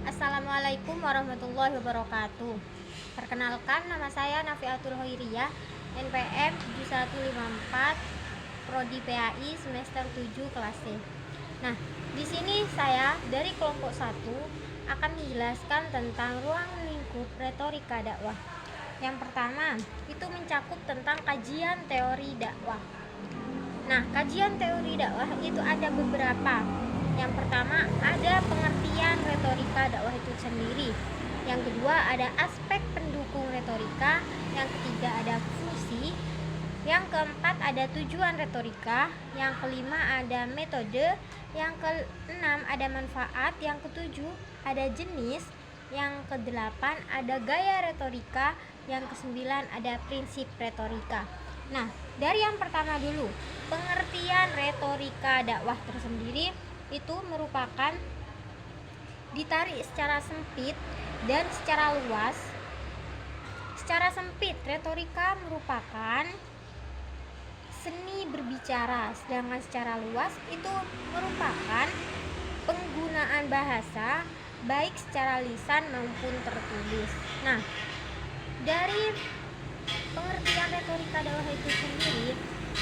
Assalamualaikum warahmatullahi wabarakatuh. Perkenalkan, nama saya Nafiatul Hoiriyah, NPM 7154, Prodi PAI semester 7 kelas C. Nah, di sini saya dari kelompok 1 akan menjelaskan tentang ruang lingkup retorika dakwah. Yang pertama, itu mencakup tentang kajian teori dakwah. Nah, kajian teori dakwah itu ada beberapa. Yang pertama, ada pengertian retorika dakwah itu sendiri. Yang kedua, ada aspek pendukung retorika. Yang ketiga, ada fungsi. Yang keempat, ada tujuan retorika. Yang kelima, ada metode. Yang keenam, ada manfaat. Yang ketujuh, ada jenis. Yang kedelapan, ada gaya retorika. Yang kesembilan, ada prinsip retorika. Nah, dari yang pertama dulu, pengertian retorika dakwah tersendiri itu merupakan ditarik secara sempit dan secara luas. Secara sempit, retorika merupakan seni berbicara, sedangkan secara luas itu merupakan penggunaan bahasa baik secara lisan maupun tertulis. Nah, dari pengertian retorika dakwah itu sendiri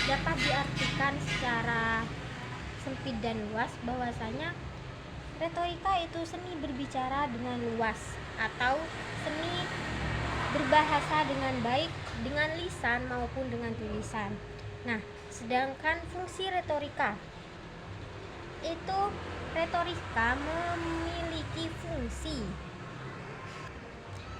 dapat diartikan secara sempit dan luas bahwasanya retorika itu seni berbicara dengan luas atau seni berbahasa dengan baik dengan lisan maupun dengan tulisan. Nah, sedangkan fungsi retorika itu retorika memiliki fungsi.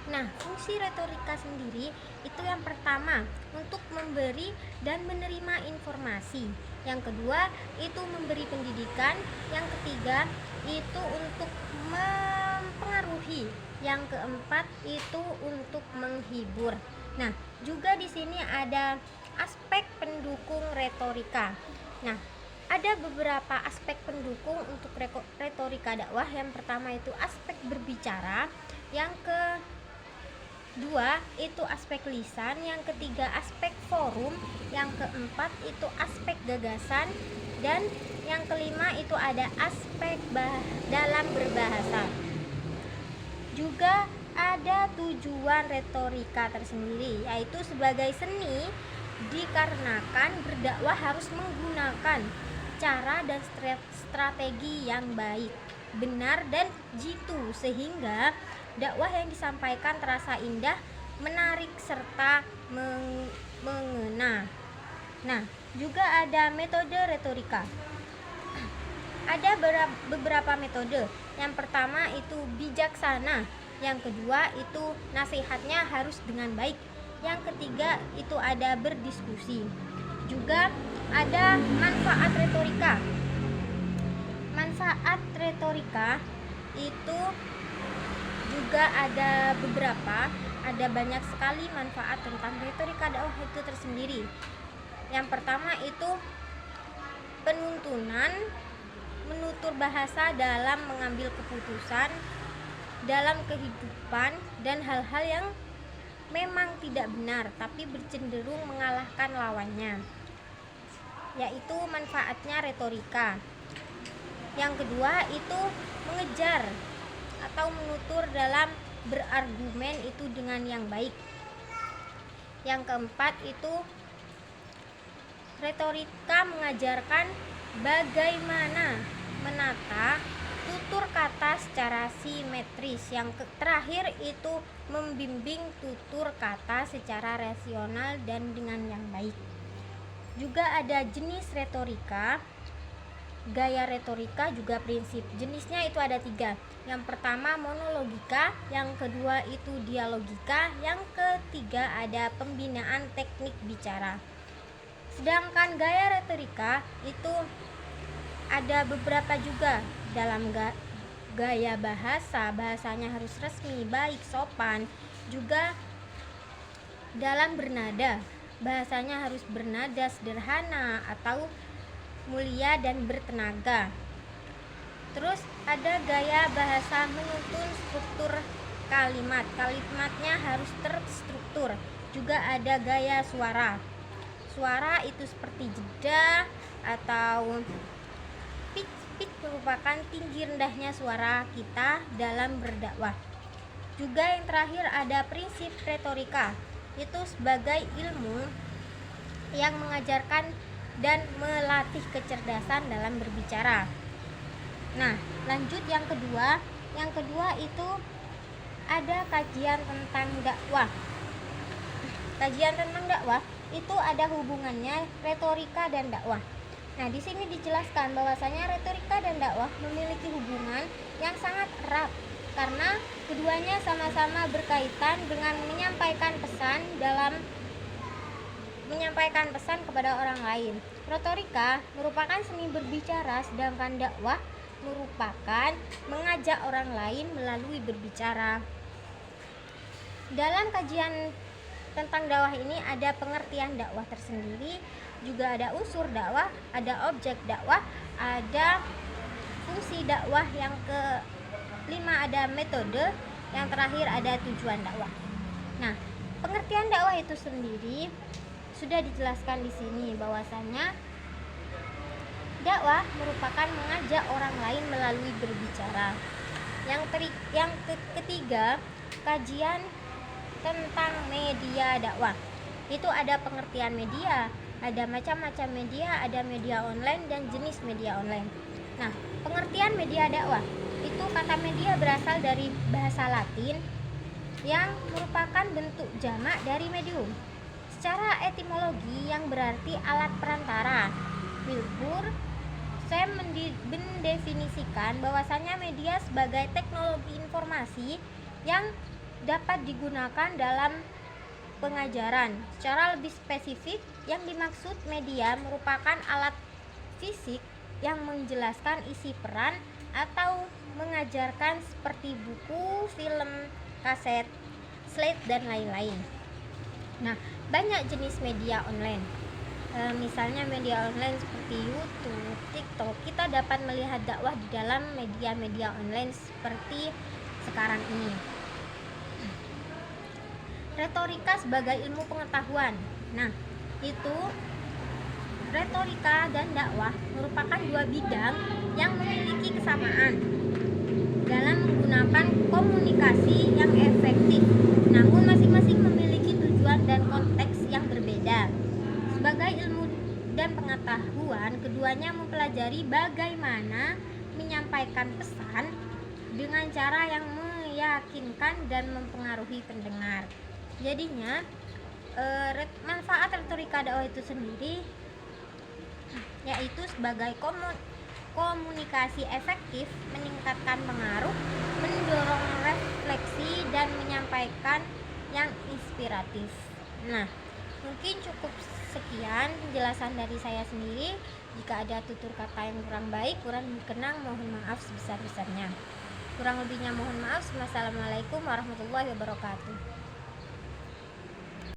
Nah, fungsi retorika sendiri itu yang pertama untuk memberi dan menerima informasi. Yang kedua itu memberi pendidikan. Yang ketiga itu untuk mempengaruhi. Yang keempat itu untuk menghibur. Nah, juga di sini ada aspek pendukung retorika. Nah, ada beberapa aspek pendukung untuk retorika dakwah. Yang pertama itu aspek berbicara. Yang kedua itu aspek lisan, yang ketiga aspek forum, yang keempat itu aspek gagasan, dan yang kelima itu ada aspek dalam berbahasa. Juga ada tujuan retorika tersendiri, yaitu sebagai seni dikarenakan berdakwah harus menggunakan cara dan strategi yang baik, benar dan jitu, sehingga dakwah yang disampaikan terasa indah, menarik serta mengena. Nah, juga ada metode retorika. Ada beberapa metode. Yang pertama itu bijaksana. Yang kedua itu nasihatnya harus dengan baik. Yang ketiga itu ada berdiskusi. Juga ada manfaat retorika. Manfaat retorika itu juga ada beberapa, ada banyak sekali manfaat tentang retorika dakwah itu tersendiri. Yang pertama itu penuntunan, menutur bahasa dalam mengambil keputusan dalam kehidupan dan hal-hal yang memang tidak benar tapi bercenderung mengalahkan lawannya, yaitu manfaatnya retorika. Yang kedua itu mengejar atau menutur dalam berargumen itu dengan yang baik. Yang keempat itu retorika mengajarkan bagaimana menata tutur kata secara simetris. Yang terakhir itu membimbing tutur kata secara rasional dan dengan yang baik. Juga ada jenis retorika, gaya retorika, juga prinsip. Jenisnya itu ada 3. Yang pertama monologika, yang kedua itu dialogika, yang ketiga ada pembinaan teknik bicara. Sedangkan gaya retorika itu ada beberapa juga. Dalam gaya bahasanya harus resmi, baik, sopan. Juga dalam bernada, bahasanya harus bernada sederhana atau mulia dan bertenaga. Terus ada gaya bahasa menuntun struktur kalimat. Kalimatnya harus terstruktur. Juga ada gaya suara. Suara itu seperti jeda atau pitch merupakan tinggi rendahnya suara kita dalam berdakwah. Juga yang terakhir ada prinsip retorika, itu sebagai ilmu yang mengajarkan dan melatih kecerdasan dalam berbicara. Nah, lanjut yang kedua. Yang kedua itu ada kajian tentang dakwah. Kajian tentang dakwah itu ada hubungannya retorika dan dakwah. Nah, di sini dijelaskan bahwasanya retorika dan dakwah memiliki hubungan yang sangat erat karena keduanya sama-sama berkaitan dengan menyampaikan pesan kepada orang lain. Retorika merupakan seni berbicara, sedangkan dakwah merupakan mengajak orang lain melalui berbicara. Dalam kajian tentang dakwah ini ada pengertian dakwah tersendiri, juga ada unsur dakwah, ada objek dakwah, ada fungsi dakwah, yang kelima ada metode, yang terakhir ada tujuan dakwah. Nah, pengertian dakwah itu sendiri sudah dijelaskan di sini bahwasanya dakwah merupakan mengajak orang lain melalui berbicara. Yang ketiga, kajian tentang media dakwah. Itu ada pengertian media, ada macam-macam media, ada media online dan jenis media online. Nah, pengertian media dakwah, itu kata media berasal dari bahasa Latin yang merupakan bentuk jamak dari medium. Secara etimologi yang berarti alat perantara. Wilbur saya mendefinisikan bahwasanya media sebagai teknologi informasi yang dapat digunakan dalam pengajaran. Secara lebih spesifik, yang dimaksud media merupakan alat fisik yang menjelaskan isi peran atau mengajarkan seperti buku, film, kaset, slide, dan lain-lain. Nah, banyak jenis media online. Misalnya media online seperti YouTube, TikTok. Kita dapat melihat dakwah di dalam media-media online seperti sekarang ini. Retorika sebagai ilmu pengetahuan. Nah, itu retorika dan dakwah merupakan dua bidang yang memiliki kesamaan dalam menggunakan komunikasi yang efektif, namun masing-masing memiliki tujuan dan konteks yang berbeda. Sebagai ilmu dan pengetahuan, keduanya mempelajari bagaimana menyampaikan pesan dengan cara yang meyakinkan dan mempengaruhi pendengar. Jadinya manfaat retorika dakwah itu sendiri yaitu sebagai komunikasi efektif, meningkatkan pengaruh, mendorong refleksi, dan menyampaikan yang inspiratif. Nah, mungkin cukup sekian penjelasan dari saya sendiri. Jika ada tutur kata yang kurang baik, kurang berkenan, mohon maaf sebesar-besarnya. Kurang lebihnya mohon maaf. Wassalamualaikum warahmatullahi wabarakatuh.